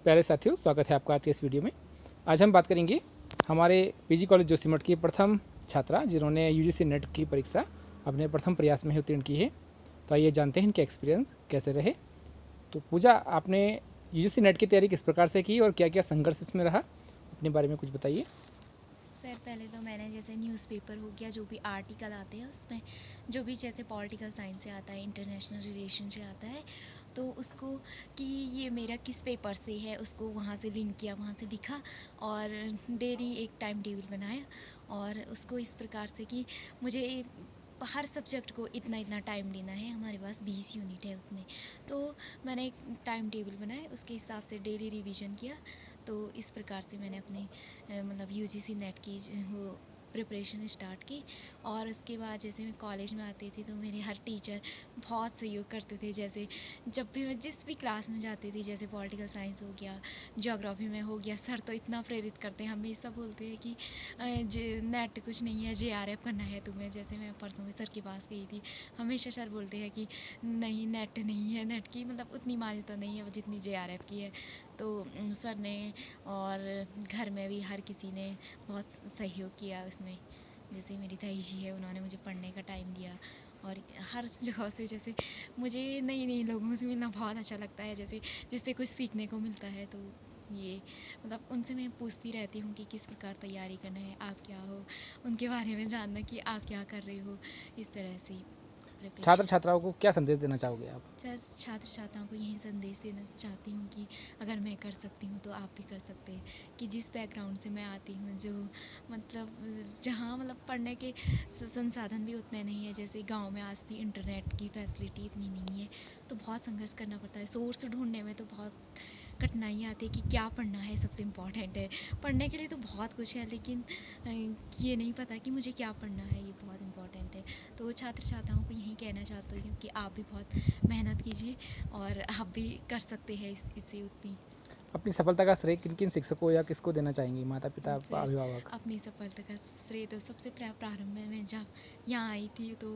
प्यारे साथियों, स्वागत है आपका आज के इस वीडियो में। आज हम बात करेंगे हमारे पीजी कॉलेज जोशीमठ की प्रथम छात्रा जिन्होंने यूजीसी नेट की परीक्षा अपने प्रथम प्रयास में ही उत्तीर्ण की है। तो आइए जानते हैं इनके एक्सपीरियंस कैसे रहे। तो पूजा, आपने यूजीसी नेट की तैयारी किस प्रकार से की और क्या क्या संघर्ष इसमें रहा, अपने बारे में कुछ बताइए। सर, पहले तो मैंने जैसे न्यूज़पेपर हो गया, जो भी आर्टिकल आते हैं उसमें जो भी जैसे पॉलिटिकल साइंस से आता है, इंटरनेशनल रिलेशन से आता है, तो उसको कि ये मेरा किस पेपर से है उसको वहाँ से लिंक किया, वहाँ से लिखा और डेली एक टाइम टेबल बनाया और उसको इस प्रकार से कि मुझे हर सब्जेक्ट को इतना इतना टाइम लेना है। हमारे पास 20 यूनिट है उसमें, तो मैंने एक टाइम टेबल बनाया, उसके हिसाब से डेली रिवीजन किया। तो इस प्रकार से मैंने अपने मतलब यूजीसी नेट की वो प्रिपरेशन स्टार्ट की। और उसके बाद जैसे मैं कॉलेज में आती थी तो मेरे हर टीचर बहुत सहयोग करते थे। जैसे जब भी मैं जिस भी क्लास में जाती थी, जैसे पॉलिटिकल साइंस हो गया, ज्योग्राफी में हो गया, सर तो इतना प्रेरित करते हैं, हमेशा बोलते हैं कि नेट कुछ नहीं है, जेआरएफ करना है तुम्हें। जैसे मैं परसों में सर के पास गई थी, हमेशा सर बोलते हैं कि नहीं, नेट नहीं है, नेट की मतलब उतनी मान्यता नहीं है जितनी जेआरएफ की है। तो सर ने और घर में भी हर किसी ने बहुत सहयोग किया उसमें। जैसे मेरी ताई जी है, उन्होंने मुझे पढ़ने का टाइम दिया। और हर जगह से जैसे मुझे नई नई लोगों से मिलना बहुत अच्छा लगता है, जैसे जिससे कुछ सीखने को मिलता है। तो ये मतलब उनसे मैं पूछती रहती हूँ कि किस प्रकार तैयारी करना है, आप क्या हो, उनके बारे में जानना कि आप क्या कर रहे हो, इस तरह से छात्र प्रिपरेशन। छात्राओं को क्या संदेश देना चाहोगे आप? छात्र छात्राओं को यही संदेश देना चाहती हूँ कि अगर मैं कर सकती हूँ तो आप भी कर सकते हैं। कि जिस बैकग्राउंड से मैं आती हूँ, जो मतलब जहाँ मतलब पढ़ने के संसाधन भी उतने नहीं है, जैसे गांव में आज भी इंटरनेट की फैसिलिटी इतनी नहीं है, तो बहुत संघर्ष करना पड़ता है। सोर्स ढूंढने में तो बहुत कठिनाई आती है कि क्या पढ़ना है, सबसे इम्पॉर्टेंट है। पढ़ने के लिए तो बहुत कुछ है, लेकिन ये नहीं पता कि मुझे क्या पढ़ना है, ये बहुत इम्पॉर्टेंट है। तो छात्र छात्राओं को यही कहना चाहती हूँ कि आप भी बहुत मेहनत कीजिए और आप भी कर सकते हैं इससे उतनी। अपनी सफलता का श्रेय किन किन शिक्षकों या किसको देना चाहेंगे, माता पिता, सर, अभिभावक? अपनी सफलता का श्रेय तो सबसे प्रारंभ में मैं जब यहाँ आई थी तो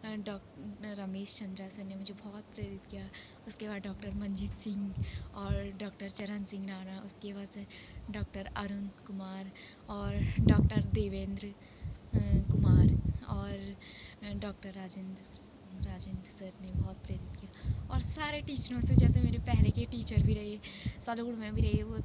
डॉक्टर रमेश चंद्रा सर ने मुझे बहुत प्रेरित किया। उसके बाद डॉक्टर मंजीत सिंह और डॉक्टर चरण सिंह राणा, उसके बाद से डॉक्टर अरुण कुमार और डॉक्टर देवेंद्र कुमार और डॉक्टर राजेंद्र सर ने बहुत प्रेरित किया। और सारे टीचरों से, जैसे मेरे पहले के टीचर भी रहे, सालोड़ में भी रहे, वो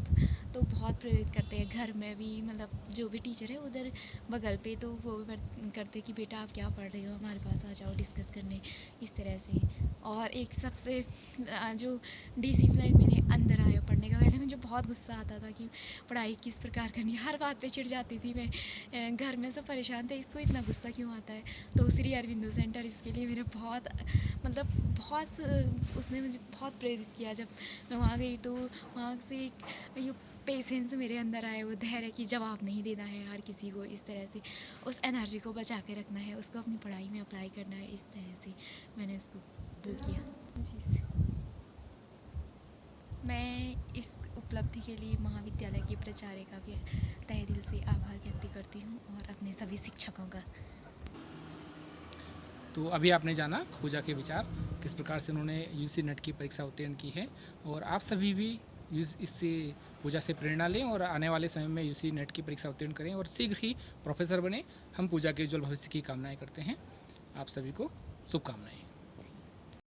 तो बहुत प्रेरित करते हैं। घर में भी मतलब जो भी टीचर है उधर बगल पे, तो वो भी करते कि बेटा आप क्या पढ़ रहे हो, हमारे पास आ जाओ डिस्कस करने, इस तरह से। और एक सबसे जो डिसिप्लिन मेरे अंदर आया पढ़ने का, पहले मुझे बहुत गुस्सा आता था कि पढ़ाई किस प्रकार करनी है, हर बात पे चिढ़ जाती थी मैं। घर में सब परेशान थे, इसको इतना गुस्सा क्यों आता है। तो श्री अरविंदो सेंटर इसके लिए मेरे बहुत मतलब बहुत उसने मुझे बहुत प्रेरित किया। जब मैं वहाँ गई तो वहाँ से एक ये पेशेंस मेरे अंदर आए, वो धैर्य की जवाब नहीं देना है हर किसी को, इस तरह से उस एनर्जी को बचा के रखना है, उसको अपनी पढ़ाई में अप्लाई करना है, इस तरह से मैंने उसको वो किया। जी, मैं इस उपलब्धि के लिए महाविद्यालय के प्राचार्य का भी तहे दिल से आभार व्यक्त करती हूँ और अपने सभी शिक्षकों का। तो अभी आपने जाना पूजा के विचार, किस प्रकार से उन्होंने यूजीसी नेट की परीक्षा उत्तीर्ण की है। और आप सभी भी इससे पूजा से प्रेरणा लें और आने वाले समय में यूजीसी नेट की परीक्षा उत्तीर्ण करें और शीघ्र ही प्रोफेसर बने। हम पूजा के उज्जवल भविष्य की कामनाएं करते हैं। आप सभी को शुभकामनाएं।